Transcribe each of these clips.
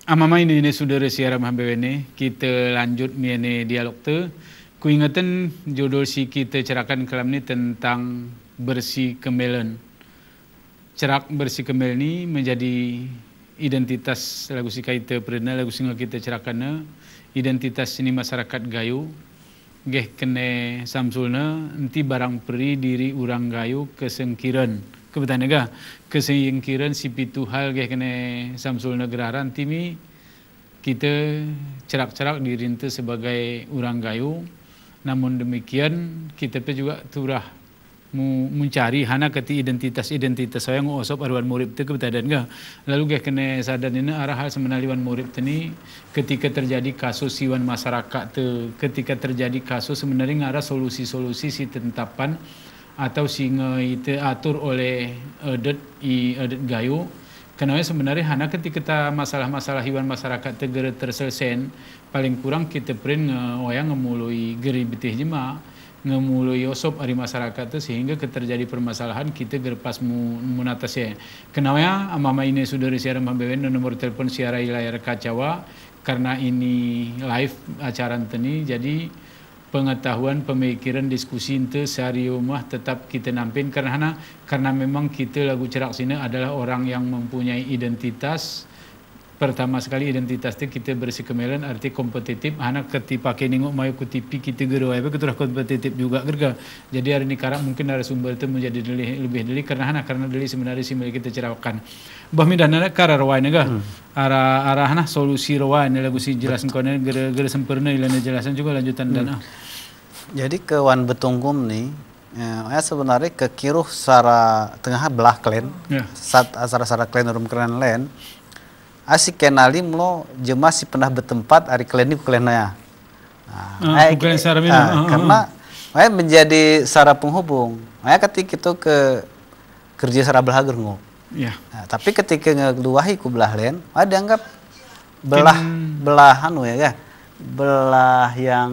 Amama ini saudara siaran HBWN kita lanjut miane dialog tu. Ku ingatan judul si kita cerakan kelam ni tentang bersih kemelan. Cerak bersih kemel ni menjadi identitas lagu si kita pernah lagu singa kita cerakan identitas seni masyarakat Gayo. Geh kene samsulna enti barang peri diri urang Gayo kesengkiran. Kebetulan nega kesengkiran si pitu hal geh kene samsul negara timi kita cerak-cerak dirinta sebagai orang Gayo. Namun demikian kita pun juga turah mencari hana keti identitas saya ngosop arwan murid tu kebetulan nega. Lalu geh kene sadar ini arah hal sebenarnya wan murid ni ketika terjadi kasus siwan masyarakat tu, ketika terjadi kasus sebenarnya ngarah solusi-solusi si tentapan atau singa itu atur oleh adat Gayo. Kenapa sebenarnya hana ketika masalah-masalah hewan masyarakat tegera terselesaikan paling kurang kita pren oyang ngemului geri betih jema ngemului osop ari masyarakat tu sehingga terjadi permasalahan kita gerpas munatasnya. Kenapa amama ini sudah siaran HBWN nomor telepon siarai layar kacawa karena ini live acara teni jadi pengetahuan, pemikiran, diskusi itu sehari rumah tetap kita nampin karena memang kita lagu cerak sini adalah orang yang mempunyai identitas. Pertama sekali identitas itu kita bersih kemelan arti kompetitif. Anak ketika pakai nengok mayu kutipi kita geru apa kita kompetitif juga gerga. Jadi hari ini karang mungkin narasumber itu menjadi lebih deli karena deli sebenarnya si milik kita cerakan. Bahmi dan anak karena rawan nega arah solusi rawan lagu si jelasin kau gera sempurna ilana jelasan juga lanjutan dan Jadi ke wan betungkum nih sebenarnya ke kiruh secara tengah belah klen saat asara klen rum keren lain asik kenali mlo jema si pernah bertempat hari klen ini klen ya karena menjadi sara penghubung ketika itu ke kerja sara belah gerngok tapi ketika ngeluahi ku belah lain dianggap belah yang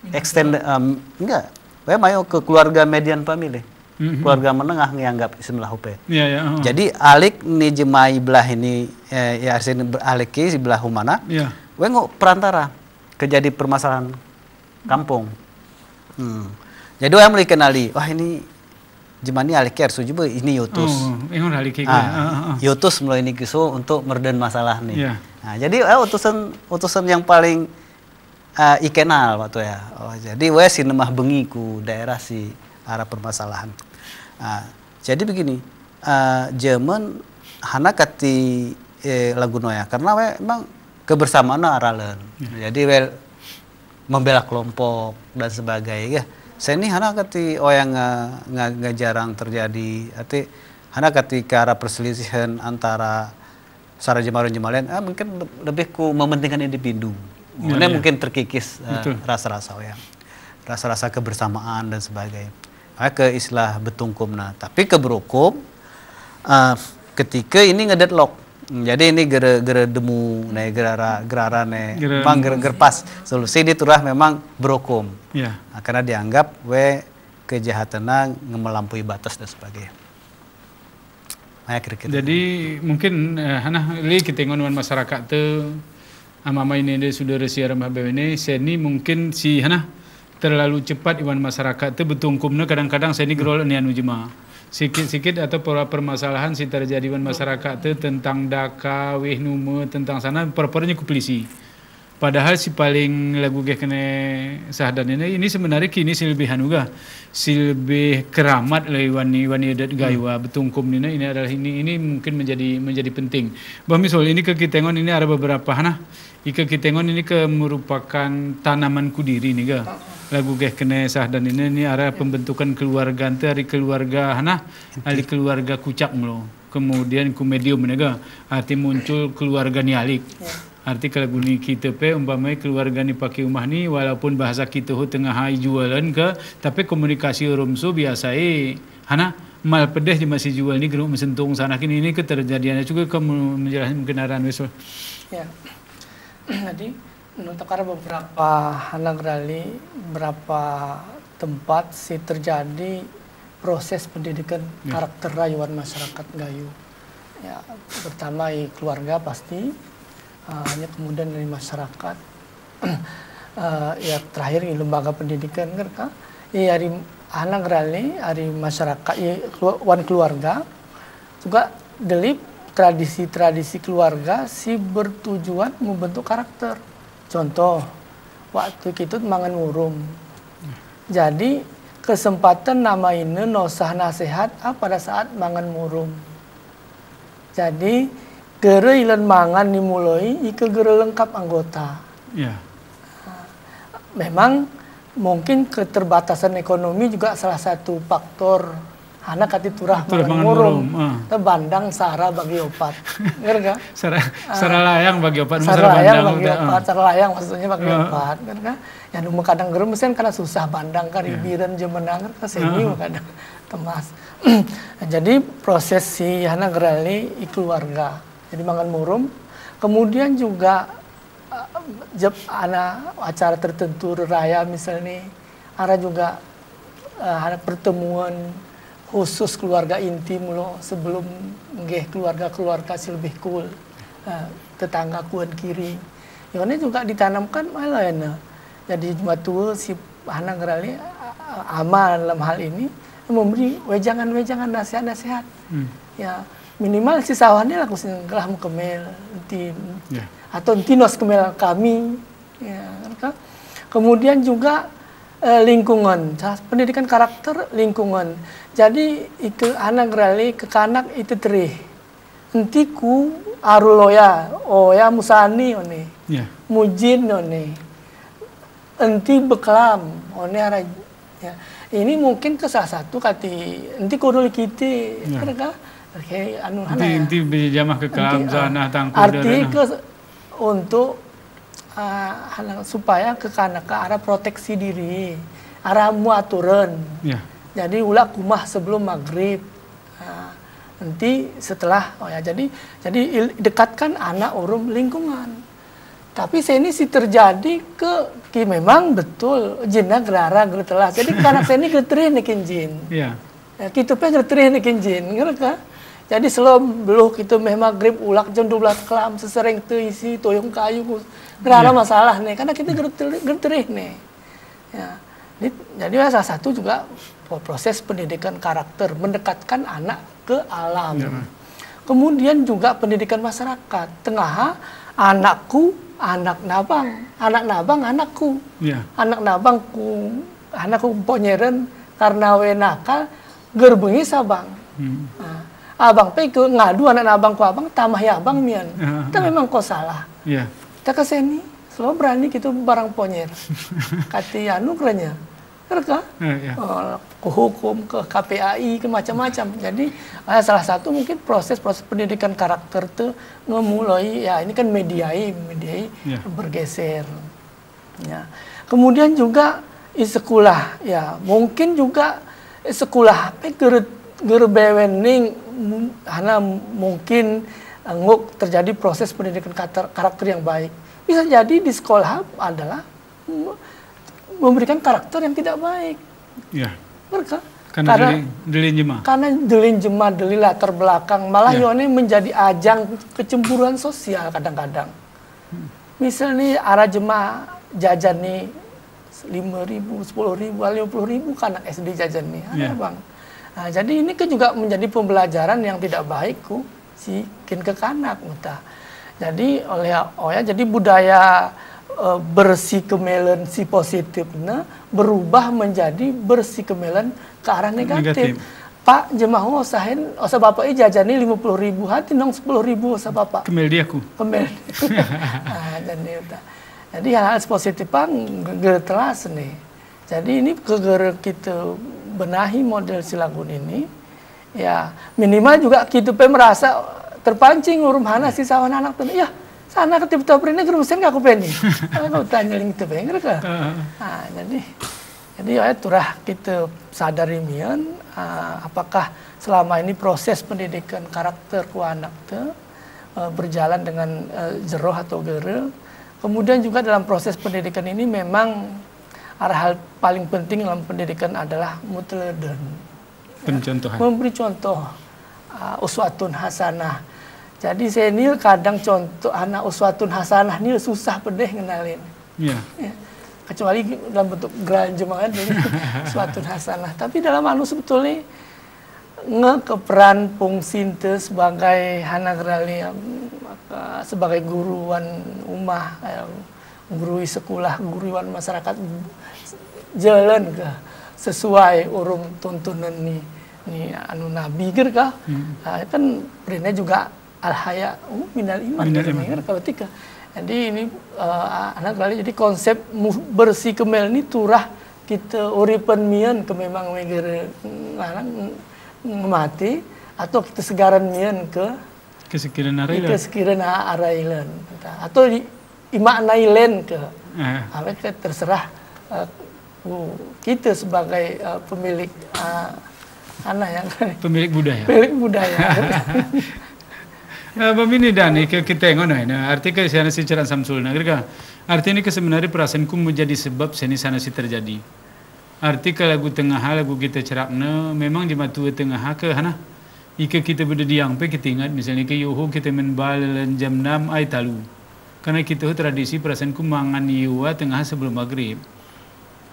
extend enggak mayo ke keluarga median family keluarga menengah nganggap sebelah UP. Jadi alik ni jemai belah ini ya artinya alik si belah humana. We ngok perantara kejadi permasalahan kampung. Jadi we mulai kenali, wah ini jemani alik harus juga ini Yotus. Ingon alik Yotus mulai ini kiso untuk merden masalah nih. Nah, jadi utusan yang paling ikenal waktu ya. Jadi we si nemah bengi ku daerah si arah permasalahan. Jadi begini, zaman hana kati lagu noya karena we emang kebersamaan aralen. Jadi we membela kelompok dan sebagainya. Saya ini hana kati yang nggak jarang terjadi. Arti hana kati ke arah perselisihan antara sara jemalan mungkin lebih ku mementingkan individu. Mungkin terkikis rasa-rasa kebersamaan dan sebagainya. Ke istilah betungkumna, tapi ke berukum ketika ini ngedeadlock. Jadi ini gera demu nih gerara nih bang gerpas solusi ini turah memang berukum. Karena dianggap we kejahatannya ngemelampaui batas dan sebagainya. Jadi mungkin li kita ngon masyarakat tu amama ini sudah siaran HBWN seni mungkin si terlalu cepat iwan masyarakat itu betungkumnya kadang-kadang saya ini gerol ni anu jema sikit-sikit atau permasalahan si terjadi iwan masyarakat itu tentang daka weh nume tentang sana perpornya ku polisi padahal si paling lagu geh kene sahdan ini sebenarnya kini si lebih hanuga si lebih keramat lah iwan adat Gayo betungkum ini adalah ini mungkin menjadi penting bah misal ini ke Kitengon ini ada beberapa ika Kitengon ini merupakan tanaman kudiri nih ga lagu geh kene sahdan ini area pembentukan keluarga dari keluarga ali keluarga kucak mlo kemudian ku medium nega arti muncul keluarga nialik arti kalau guni kita pe umpamai keluarga ni pakai rumah ni walaupun bahasa kita tengah hai jualan ke tapi komunikasi rumsu biasa mal pedes di masih jual ni geruk mesentung sana kini ini keterjadiannya juga kamu menjelaskan kendaraan besok jadi untuk beberapa beberapa tempat terjadi proses pendidikan karakter rayuan masyarakat Gayo. Ya, pertama keluarga pasti, hanya kemudian dari masyarakat, ya terakhir lembaga pendidikan kan, ya hari anak rally, hari masyarakat, ya wan keluarga juga delip tradisi-tradisi keluarga si bertujuan membentuk karakter. Contoh, waktu kita mangan murum, jadi kesempatan nama ini nosah nasihat pada saat mangan murum. Jadi gere ilan mangan dimulai ike gere lengkap anggota. Ya. Memang mungkin keterbatasan ekonomi juga salah satu faktor. Anak kati turah mangan murum, bandang sara bagi opat, ngerti gak? Sara layang bagi opat, sara layang bagi opat, sara layang maksudnya bagi opat, ngerti gak? Yang dulu kadang gerem mesin karena susah bandang karibiran jemenang, ngerti seni kadang temas. Jadi proses si anak gerali keluarga, jadi mangan murum, kemudian juga anak acara tertentu raya misalnya, ada juga ada pertemuan khusus keluarga inti mulo sebelum nggih keluarga si lebih cool, tetangga kuan kiri. Yang ini juga ditanamkan malah ya. Jadi waktu si anak gerali amal dalam hal ini memberi wejangan-wejangan nasihat-nasihat. Ya minimal si sawannya laku singgelah kemel enti atau tinos kemel kami. Ya, kan? Kemudian juga lingkungan, pendidikan karakter lingkungan. Jadi ke anak gerali ke kanak itu terih. Enti ku aruloya, oya musani one. Mujin one. Enti beklam one ara. Ya. Ini mungkin ke salah satu kati enti kudu kita kan kayak anu enti bijamah ke kelam sana tangku arti ke untuk supaya ke kanak ke arah proteksi diri, arah muaturan. Jadi ulah kumah sebelum maghrib. Nanti setelah jadi dekatkan anak urum lingkungan. Tapi ini sih terjadi ke memang betul jina gerara gertelah. Jadi kanak ini gerterih nekin jin. Kita pengen gerterih nekin jin, ngerti kan? Jadi selom beluh kita memang maghrib ulak jam 12 kelam sesering tu isi toyong kayu gerara masalah nih karena kita gerterih nih. Ya. Jadi salah satu juga proses pendidikan karakter mendekatkan anak ke alam. Kemudian juga pendidikan masyarakat. Tengah anakku anak nabang anakku. Anak nabangku anakku ponyeren karena we nakal gerbengi sabang. Abang pe ke ngadu anak nabangku abang tamah ya abang mian. Kita memang kau salah. Kita kesini selalu berani gitu barang ponyer. Kati anu keranya. Kerja? Ke hukum, ke KPAI, ke macam-macam. Jadi salah satu mungkin proses pendidikan karakter itu memulai ya ini kan mediai bergeser. Ya. Kemudian juga sekolah ya mungkin juga sekolah apa gerbewening hana mungkin nguk terjadi proses pendidikan karakter yang baik. Bisa jadi di sekolah adalah memberikan karakter yang tidak baik. Mereka karena delin jema, delin latar belakang, malah yone menjadi ajang kecemburuan sosial kadang-kadang. Misalnya arah jema jajan nih 5.000, 10.000, 50.000 kanak SD jajan nih, ada bang. Nah, jadi ini kan juga menjadi pembelajaran yang tidak baik ku si kin ke kanak muta. Jadi jadi budaya bersih kemelen si positifnya berubah menjadi bersih kemelen ke arah negatif. Pak jemaah usahain usah bapak jajani 50.000 hati nong 10.000 usah bapak. Kemel dia ku. Kemel. Jadi hal-hal positif pang gertelas nih. Jadi ini keger kita benahi model silagun ini ya minimal juga kita merasa terpancing urum hana si sawan anak tuh ya sana ketip topri ini gerusen gak aku pengen aku tanya link itu pengen kan jadi ya turah kita sadari mian apakah selama ini proses pendidikan karakter ku anak tuh berjalan dengan jeroh atau gere. Kemudian juga dalam proses pendidikan ini memang hal paling penting dalam pendidikan adalah mutleden. Pencontohan. Memberi contoh. uswatun hasanah. Jadi saya ini kadang contoh anak uswatun hasanah ini susah pedeh ngenalin. Yeah. Ya. Kecuali dalam bentuk geranjemangan jadi uswatun hasanah. Tapi dalam anu sebetulnya keperan fungsi sebagai anak rali sebagai guruan umah, gurui sekolah, guruan masyarakat jalan ke sesuai urum tuntunan nih anu nabi gitu kah? Kan perintahnya juga al-haya minal iman kalau ketika. Jadi ini anak kali jadi konsep bersih kemel ini turah kita uripan mian ke memang megere mati atau kita segaran mian ke kesekirana arailan atau imaknailen ke mereka terserah kita sebagai pemilik anak yang pemilik budaya Bamini dani kita ngono arti ke sana si Ceran Samsul nagrika arti ini sebenarnya perasaanku menjadi sebab seni sana si terjadi arti ke lagu tengah lagu kita cerakna memang di matu tengah ke hana ika kita berada di yang pe kita ingat misalnya ke yoho kita menbal jam 6 ai talu karena kita tradisi perasaanku mangan yuwa tengah sebelum maghrib.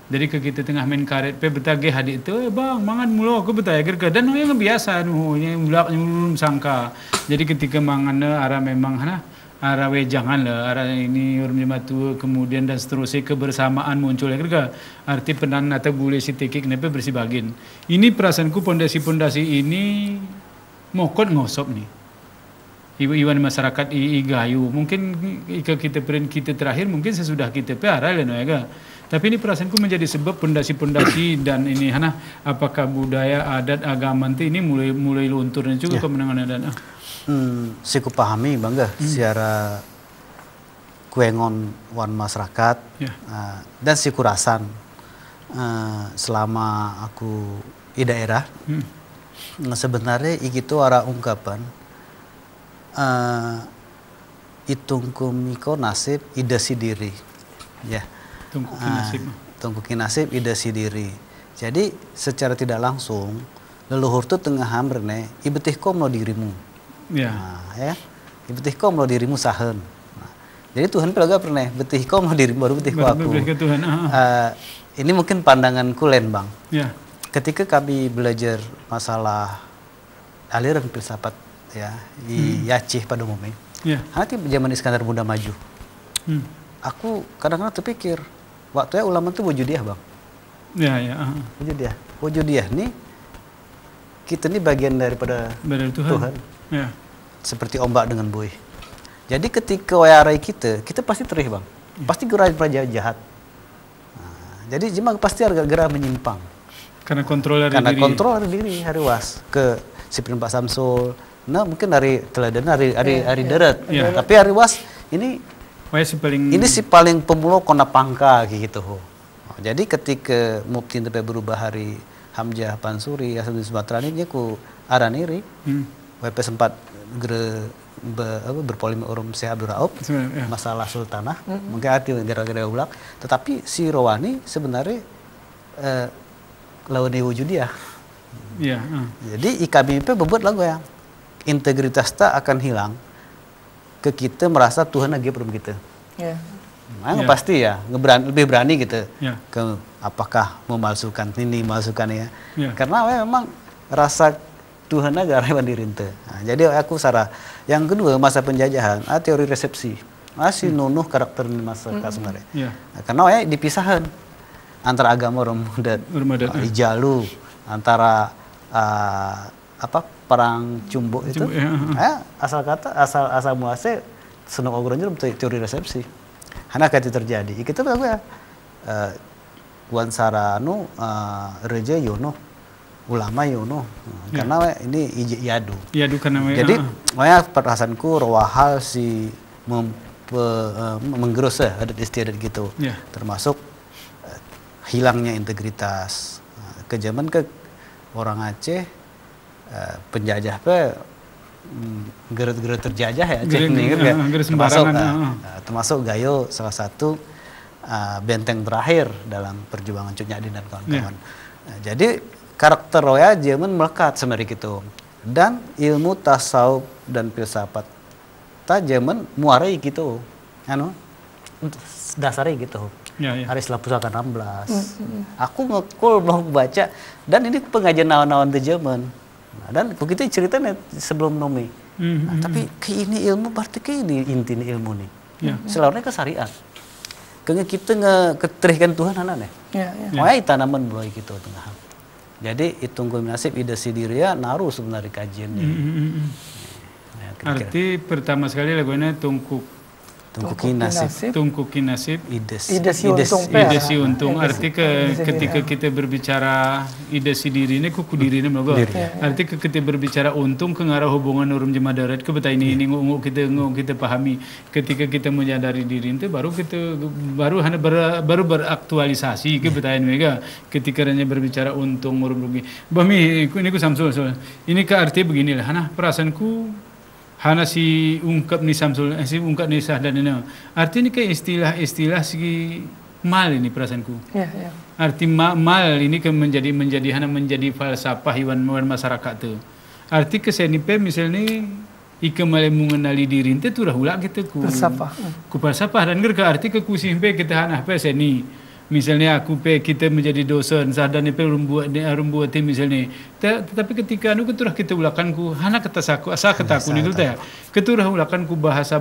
Jadi ke kita tengah main karet pe betagih hadik tu bang mangan mulu aku betagih ke dan yang biasa nya mulak belum sangka. Jadi ketika mangan arah memang arah wejangan lah arah ini urang matu kemudian dan seterusnya kebersamaan muncul ke arti penan atau boleh si tekik nepe bersih bagin. Ini perasaanku pondasi-pondasi ini mokot ngosop nih. Iwan masyarakat gayu mungkin kita perin kita terakhir mungkin sesudah kita pe arah leno ya. Tapi ini perasaanku menjadi sebab pondasi-pondasi dan ini apakah budaya adat agama ini mulai luntur dan juga kemenangan adat. Siku pahami bangga secara kuengon wan masyarakat dan siku rasan selama aku di daerah sebenarnya itu arah ungkapan itungku miko nasib ida si diri ya. Tungkuki nasib ida si diri. Jadi secara tidak langsung leluhur tu tengah hamrene ibetih kom lo dirimu. Ya. Ya. Ibetih kom lo dirimu sahen. Jadi Tuhan pelaga pernah betih kom lo dirimu baru betih ko aku. Ini mungkin pandanganku lain bang. Ya. Ketika kami belajar masalah aliran filsafat ya di Aceh pada umumnya. Ya. Nanti zaman Iskandar Muda maju. Aku kadang-kadang terpikir waktunya ulama itu wujudiah bang. Ya. Wujudiah nih kita ini bagian daripada Tuhan. Ya. Seperti ombak dengan buih. Jadi ketika wayarai kita pasti terih bang. Pasti gerak praja jahat. Jadi jemaah pasti gerak menyimpang. Karena kontrol dari diri hari was ke Siprin Pak Samsul. Nah mungkin dari teladan hari darat. Ya. Tapi hari was ini ini si paling pemulau kona pangka gitu. Jadi ketika Mufti tepe berubah hari Hamzah Pansuri Hasan Sumatera ini ku araniri. WP sempat berpolemik urum Syekh Abdul Raub masalah sultanah. Mungkin hati gara-gara ulak. Tetapi si Rawani sebenarnya lawan wujudiah. Iya. Jadi IKBP membuat lagu yang integritas tak akan hilang. Ke kita merasa Tuhan lagi belum kita. Ya. Nah, pasti ya, lebih berani gitu. Ya. Ke apakah memalsukan ini, memalsukan ya. Karena memang rasa Tuhan agak rewan diri ente. Nah, jadi aku sarah. Yang kedua masa penjajahan, teori resepsi. Masih nunuh karakter masyarakat sebenarnya. Nah, karena dipisahkan antara agama orang mudat, Ijalu, antara perang cumbuk itu, asal muasnya senang obrolannya teori resepsi. Karena kata terjadi, kita tahu ya, Wansaranu Reja Yono, ulama Yono, karena ini Yadu. Yadu karena jadi, perasaanku rawahal si menggerus adat istiadat gitu, termasuk hilangnya integritas. Ke zaman ke orang Aceh penjajah geret-geret terjajah ya Aceh ini termasuk Gayo salah satu benteng terakhir dalam perjuangan Cut Nyak Dien dan kawan-kawan. Jadi karakter Roya zaman melekat sebenarnya gitu. dan ilmu tasawuf dan filsafat tajaman muarai gitu dasarnya gitu. Hari Selasa 16. Aku ngekul mau baca dan ini pengajian naon-naon tajaman. Nah, dan begitu ceritanya sebelum nomi. Nah, tapi ke ini ilmu berarti ke ini inti ilmu nih. Selalunya ke syariat. Kayaknya kita ngeketerihkan Tuhan anak nih. Makanya tanaman mulai gitu tengah. Jadi hitung nasib ide sidiria naruh sebenarnya kajian ini. Arti pertama sekali lagunya tungkuki nasib ide si untung arti ketika kita berbicara ide si diri ini kuku diri ini melagu arti ketika berbicara untung ke ngarah hubungan urum jemaah darat ke betai ini kita pahami ketika kita menyadari diri itu baru kita baru beraktualisasi ke betai mereka ketika hanya berbicara untung urum rugi bami ini ku Samsul ini ke arti beginilah perasaanku hana si ungkap ni Samsul, si ungkap ni Sahdan ini. Arti ini kayak istilah segi mal ini perasaanku. Arti mal ini kan menjadi falsafah hewan masyarakat tu. Arti kesenipe misalnya ika malai mengenali diri itu tu dah ulak kita ku falsafah dan gerka arti ke kusimpe kita hana apa seni. Misalnya kita menjadi dosen Sahdan itu rumbuat misalnya tetapi ketika keturah kita ulakan ku hana kata aku ni tu ya keturah ulakan ku bahasa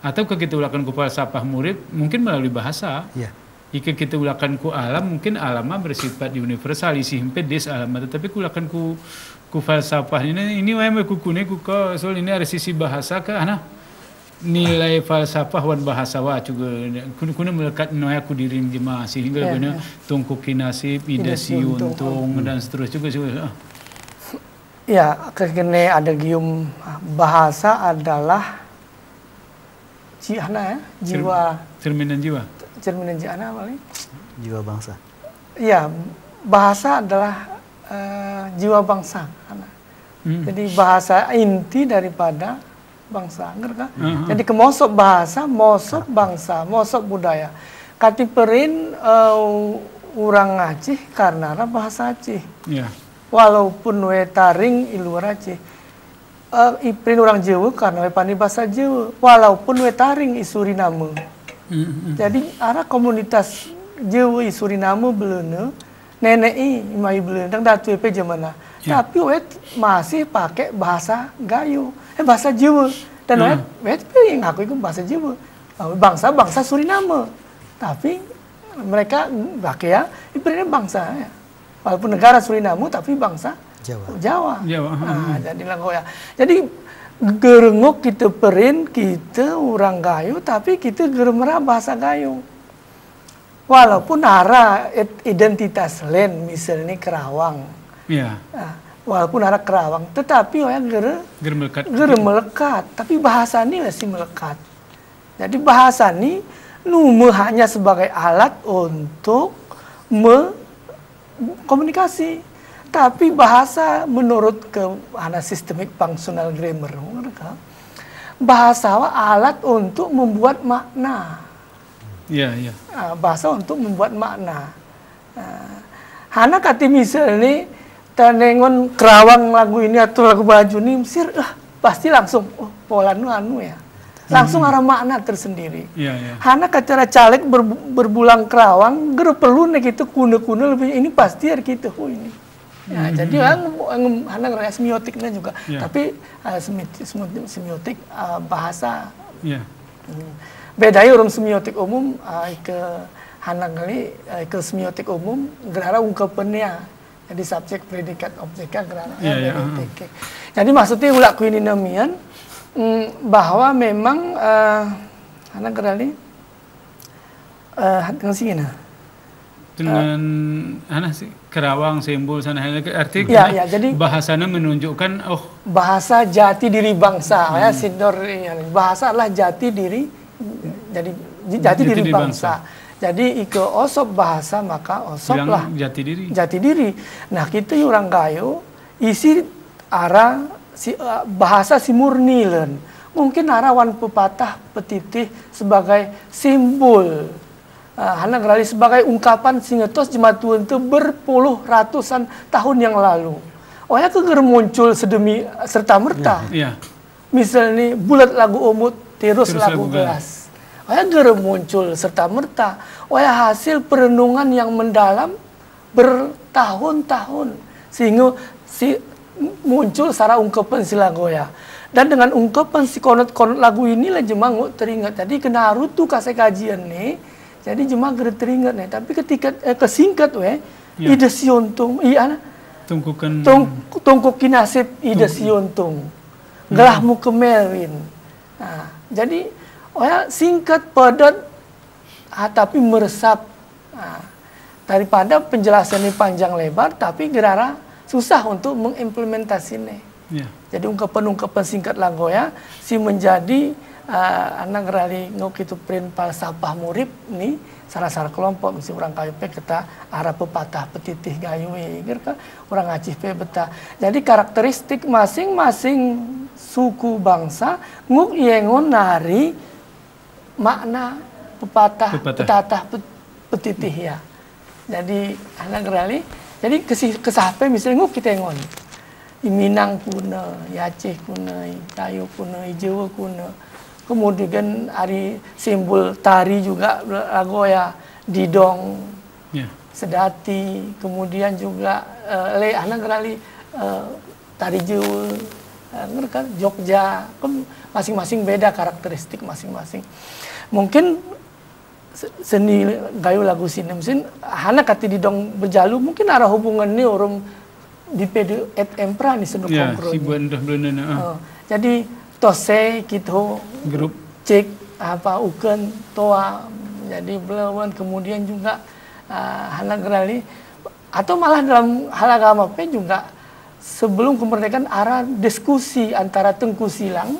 atau kita ulakan ku falsafah murid mungkin melalui bahasa jika kita ulakan ku alam mungkin alamnya bersifat universal isi himpe des alam tetapi ku ulakan ku falsafah ini wae ku soal ini ada sisi bahasa ke nilai falsafah wan bahasa wa juga kuna melekat noya ku diri jemaah sehingga guna tungkuki nasib ide si untung dan seterusnya juga kekene ada gium bahasa adalah jiwa cerminan jiwa paling jiwa bangsa bahasa adalah jiwa bangsa jadi bahasa inti daripada bangsa, ngerti? Jadi kemosok bahasa, mosok bangsa, mosok budaya. Kati perin orang Aceh karena bahasa Aceh. Walaupun we taring iluar Aceh. Iprin orang Jawa karena we pandai bahasa Jawa. Walaupun we taring i Suriname. Jadi arah komunitas Jawa i Suriname belene nenek imai belene dang datu pe jamana. Tapi we masih pakai bahasa Gayo. Bahasa Jawa dan yang aku itu bahasa Jawa bangsa Suriname tapi mereka pakai ibaratnya bangsa walaupun negara Suriname tapi bangsa Jawa. Jadi gerengok kita perin kita orang Gayo tapi kita geremera bahasa Gayo walaupun arah identitas lain misalnya Kerawang walaupun ada Kerawang, tetapi gere melekat. Tapi bahasa ini masih melekat. Jadi bahasa ini hanya sebagai alat untuk komunikasi. Tapi bahasa menurut sistemik functional grammar, bahasa alat untuk membuat makna. Bahasa untuk membuat makna. Hana kati misalnya tanengon Kerawang lagu ini atau lagu baju ini Mesir pasti langsung pola langsung arah makna tersendiri. Hana kacara caleg berbulang Kerawang ger perlu nek itu kuna lebih ini pasti ada gitu ini. Jadi hana ngeraya semiotiknya juga. Tapi semiotik bahasa. Beda ya orang semiotik umum ke hana kali ke semiotik umum gerara ungkapannya. Jadi subjek, predikat, objeknya gerana. Jadi maksudnya ulah kuininamian bahwa memang anak gerali dengan sini. Dengan Kerawang simbol sana arti jadi bahasanya menunjukkan bahasa jati diri bangsa sidor bahasa adalah jati diri jadi jati diri bangsa. Jadi ike osop bahasa maka osop lah jati diri. Nah kita orang Gayo isi arah bahasa si murnilen mungkin arawan pepatah petitih sebagai simbol hana gerali sebagai ungkapan singetos jematuan itu berpuluh ratusan tahun yang lalu ya keger muncul sedemi serta merta. Misalnya bulat lagu umut, terus lagu gelas. Ya ger muncul serta merta. Ya hasil perenungan yang mendalam bertahun-tahun sehingga muncul secara ungkapan si lagu ya. Dan dengan ungkapan si konot-konot lagu inilah jemaah nggak teringat. Jadi kena rutu kasih kajian nih. Jadi jemaah gak teringat nih. Tapi ketika kesingkat ide siontung, iya tungkukan tungkukin nasib ide siontung. Gelahmu kemelwin. Nah, jadi singkat padat tapi meresap. Nah, daripada penjelasan ini panjang lebar tapi gerara susah untuk mengimplementasinya. Jadi ungkapan-ungkapan singkat lagu ya si menjadi anak rali ngok itu print falsafah murib nih salah-salah kelompok mesti orang kayu pe kita arah pepatah petitih gayu kan orang Aceh pe betah. Jadi karakteristik masing-masing suku bangsa nguk yengon nari makna pepatah petitih ya. Jadi anak rali jadi kesape misalnya nguk kita yengon i Minang kuna, i Aceh kuna, i Kayu kuna, i Jawa kuna. Kemudian hari simbol tari juga lagu ya didong, sedati, kemudian juga anak kali tari Jawa, kan Jogja, kan masing-masing beda karakteristik masing-masing. Mungkin seni gayu lagu sini, mungkin anak kati didong berjalu mungkin arah hubungannya orang di PD et empra nih sendok kompromi. Jadi tose gitu grup cek apa uken toa jadi belawan kemudian juga anak gerali atau malah dalam hal agama pe juga sebelum kemerdekaan arah diskusi antara Tengku Silang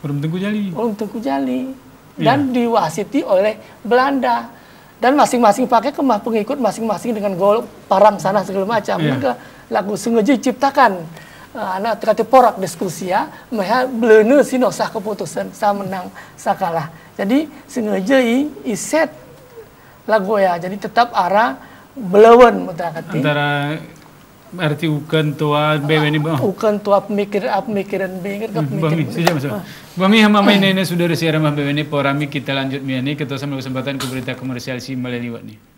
Tengku Jali dan diwasiti oleh Belanda dan masing-masing pakai kemah pengikut masing-masing dengan gol parang sana segala macam. Lagu sengaja diciptakan anak terkait porak diskusi ya mereka belum sih nosah keputusan saya menang saya kalah jadi sengaja iset lagu ya jadi tetap arah belawan antara arti ukan tua BW ini ukan tua pemikiran bingung Bami saja mas Bami hama ini sudah siaran BW ini porami kita lanjut ini kita sama kesempatan ke berita komersial si melalui ini